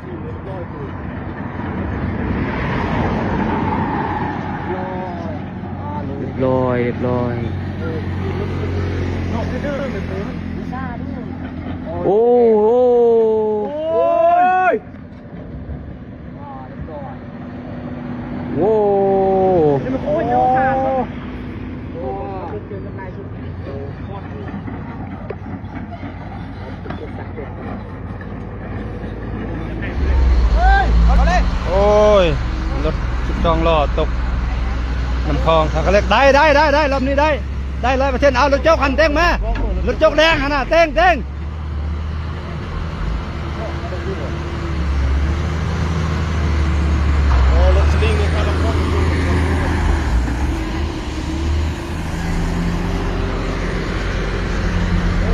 เรียบร้อยเรียบร้อยโอ้โหโว้โอ้ยรถ12 ล้อตกน้ำคลองเขาเรียกได้รอบนี้ได้100%เอารถโจ๊กคันเต้งมารถโจ๊กแดงขนาดเต้ง